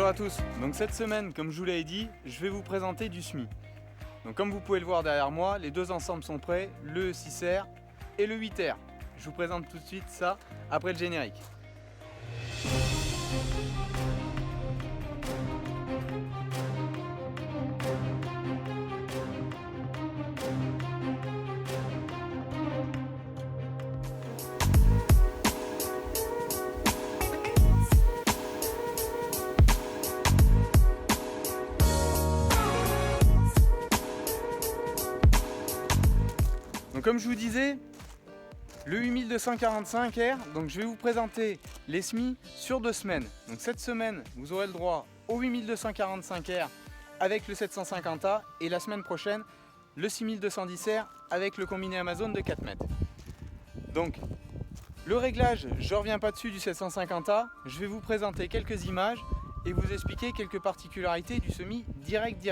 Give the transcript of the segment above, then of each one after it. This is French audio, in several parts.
Bonjour à tous, donc cette semaine, comme je vous l'avais dit, je vais vous présenter du SMI. Donc comme vous pouvez le voir derrière moi, les deux ensembles sont prêts, le 6R et le 8R. Je vous présente tout de suite ça après le générique. Donc comme je vous disais, le 8245R, donc je vais vous présenter les SMI sur 2 semaines. Donc cette semaine, vous aurez le droit au 8245R avec le 750A et la semaine prochaine, le 6210R avec le combiné Amazon de 4 mètres. Donc le réglage, je ne reviens pas dessus du 750A, je vais vous présenter quelques images et vous expliquer quelques particularités du semi direct.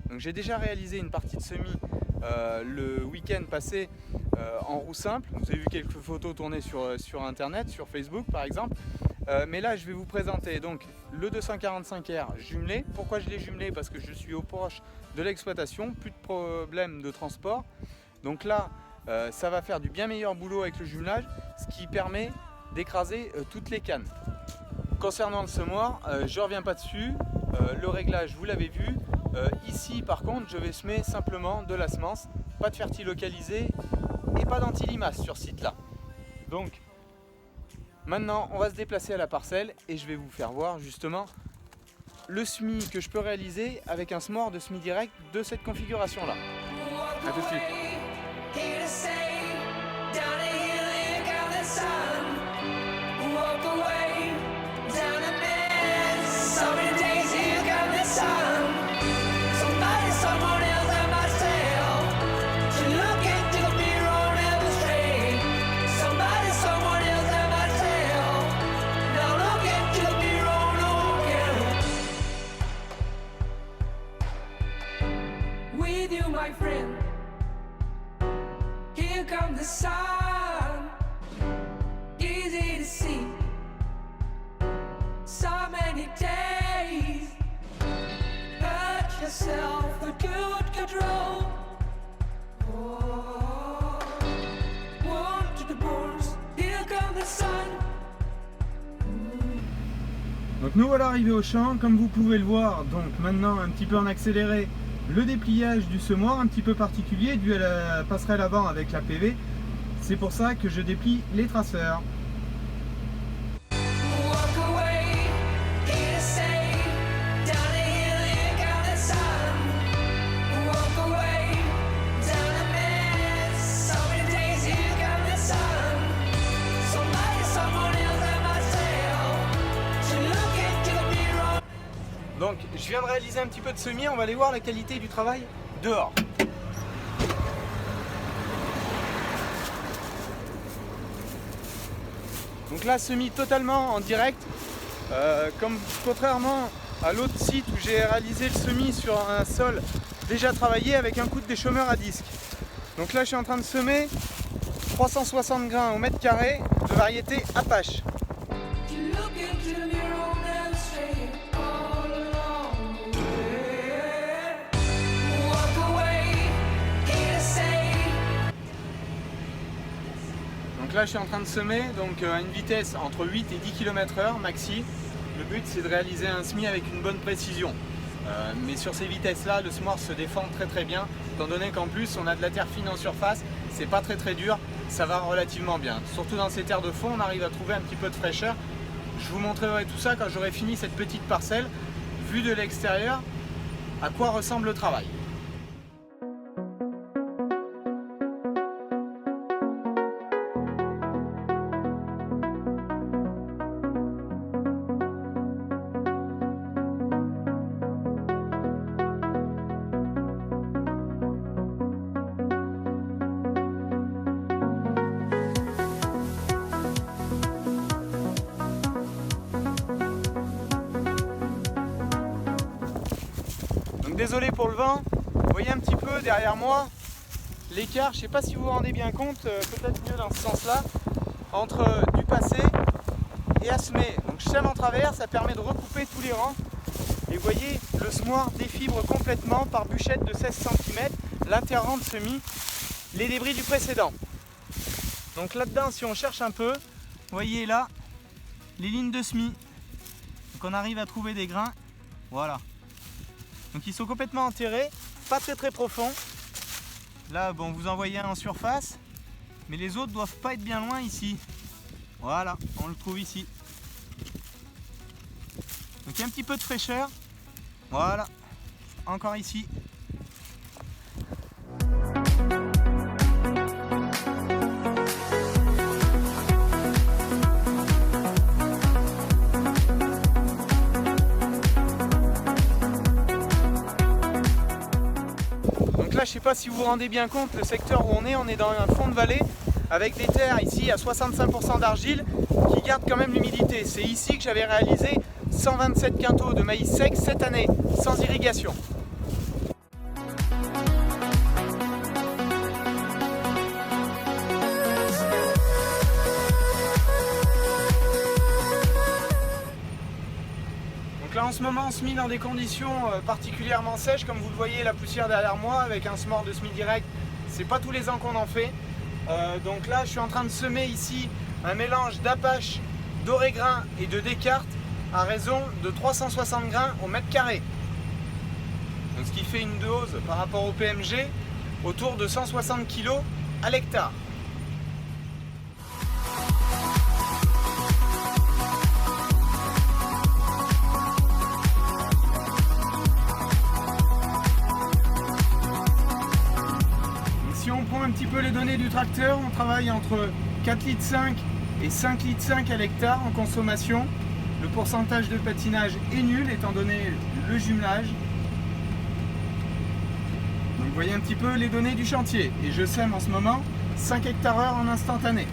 Donc j'ai déjà réalisé une partie de semi le week-end passé en roue simple. Vous avez vu quelques photos tournées sur internet, sur Facebook par exemple. Mais là je vais vous présenter donc le 245R jumelé. Pourquoi je l'ai jumelé? Parce que je suis au proche de l'exploitation, plus de problème de transport. Donc là ça va faire du bien meilleur boulot avec le jumelage, ce qui permet d'écraser toutes les cannes. Concernant le semoir, je ne reviens pas dessus, le réglage vous l'avez vu. Ici par contre je vais semer simplement de la semence, pas de fertilocalisé et pas d'anti-limace sur ce site là. Donc maintenant on va se déplacer à la parcelle et je vais vous faire voir justement le semis que je peux réaliser avec un semoir de semis direct de cette configuration là. A tout de suite. With you, my friend, here comes the sun. Easy to see, so many days. Hurt yourself, but good roll. Oh, one to the bones, here comes the sun. Donc nous voilà arrivés au champ, comme vous pouvez le voir, donc maintenant un petit peu en accéléré. Le dépliage du semoir un petit peu particulier dû à la passerelle avant avec la PV, c'est pour ça que je déplie les traceurs. Donc je viens de réaliser un petit peu de semis, on va aller voir la qualité du travail dehors. Donc là semis totalement en direct, contrairement à l'autre site où j'ai réalisé le semis sur un sol déjà travaillé avec un coup de déchômeur à disque. Donc là je suis en train de semer 360 grains au mètre carré de variété Apache. Donc là je suis en train de semer donc à une vitesse entre 8 et 10 km/h maxi. Le but c'est de réaliser un semis avec une bonne précision. Mais sur ces vitesses là le semoir se défend très bien, étant donné qu'en plus on a de la terre fine en surface, c'est pas très dur, ça va relativement bien. Surtout dans ces terres de fond on arrive à trouver un petit peu de fraîcheur. Je vous montrerai tout ça quand j'aurai fini cette petite parcelle, vue de l'extérieur, à quoi ressemble le travail. Désolé pour le vent, vous voyez un petit peu derrière moi l'écart, je ne sais pas si vous vous rendez bien compte, peut-être mieux dans ce sens-là, entre du passé et à semer. Donc je sème en travers, ça permet de recouper tous les rangs Et vous voyez, le semoir défibre complètement par bûchette de 16 cm l'interrang de semis, les débris du précédent. Donc là-dedans, si on cherche un peu, vous voyez là, les lignes de semis. Donc on arrive à trouver des grains, voilà. Donc ils sont complètement enterrés, pas très profonds. Là, bon, vous en voyez un en surface, mais les autres doivent pas être bien loin ici. Voilà, on le trouve ici. Donc il y a un petit peu de fraîcheur. Voilà, encore ici. Donc là, je sais pas si vous vous rendez bien compte, le secteur où on est dans un fond de vallée avec des terres ici à 65% d'argile qui gardent quand même l'humidité. C'est ici que j'avais réalisé 127 quintaux de maïs sec cette année, sans irrigation. Donc là en ce moment on se met dans des conditions particulièrement sèches, comme vous le voyez, la poussière derrière moi avec un semoir de semis direct, c'est pas tous les ans qu'on en fait. Donc là je suis en train de semer ici un mélange d'Apache, d'Orégrain et de Descartes à raison de 360 grains au mètre carré. Donc ce qui fait une dose par rapport au PMG autour de 160 kg à l'hectare. Si on prend un petit peu les données du tracteur, on travaille entre 4,5 litres et 5,5 litres à l'hectare en consommation. Le pourcentage de patinage est nul étant donné le jumelage. Donc vous voyez un petit peu les données du chantier. Et je sème en ce moment 5 hectares/heure en instantané.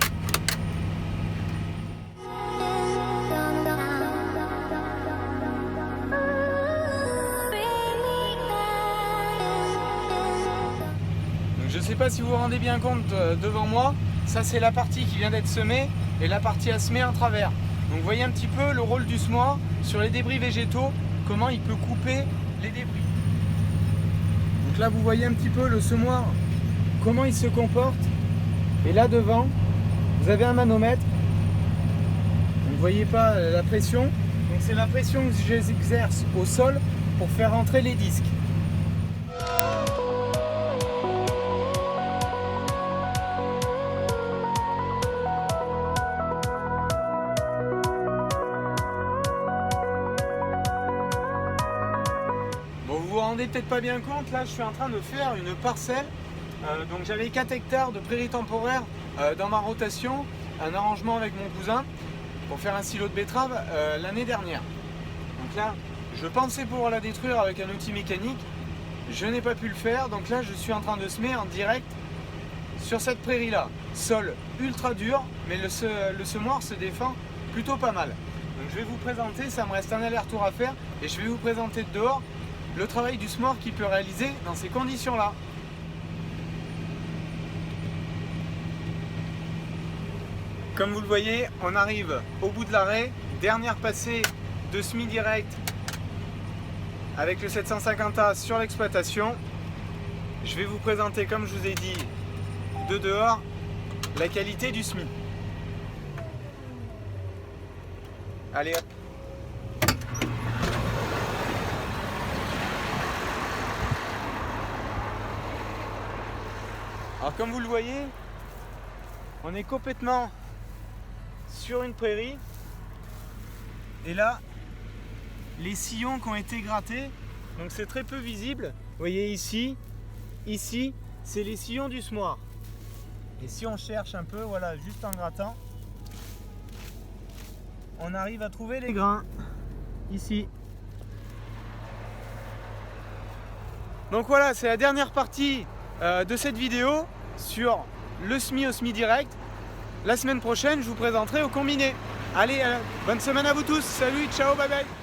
Je ne sais pas si vous vous rendez bien compte devant moi, ça c'est la partie qui vient d'être semée et la partie à semer en travers. Donc vous voyez un petit peu le rôle du semoir sur les débris végétaux, comment il peut couper les débris. Donc là vous voyez un petit peu le semoir, comment il se comporte. Et là devant, vous avez un manomètre. Vous ne voyez pas la pression. Donc c'est la pression que j'exerce au sol pour faire entrer les disques. Vous vous rendez peut-être pas bien compte, là je suis en train de faire une parcelle. Donc j'avais 4 hectares de prairies temporaires dans ma rotation, un arrangement avec mon cousin pour faire un silo de betterave l'année dernière. Donc là je pensais pouvoir la détruire avec un outil mécanique, je n'ai pas pu le faire, donc là je suis en train de semer en direct sur cette prairie là. Sol ultra dur, mais le semoir se défend plutôt pas mal. Donc je vais vous présenter, ça me reste un aller-retour à faire et je vais vous présenter de dehors le travail du semoir qu'il peut réaliser dans ces conditions-là. Comme vous le voyez, on arrive au bout de l'arrêt, dernière passée de semis direct avec le 750A sur l'exploitation. Je vais vous présenter, comme je vous ai dit, de dehors, la qualité du semis. Allez hop. Alors comme vous le voyez, on est complètement sur une prairie et là les sillons qui ont été grattés, donc c'est très peu visible. Vous voyez ici c'est les sillons du semoir. Et si on cherche un peu, voilà, juste en grattant, on arrive à trouver les grains ici. Donc voilà, c'est la dernière partie de cette vidéo sur le semis au semis direct. La semaine prochaine, je vous présenterai au combiné. Allez, bonne semaine à vous tous. Salut, ciao, bye bye.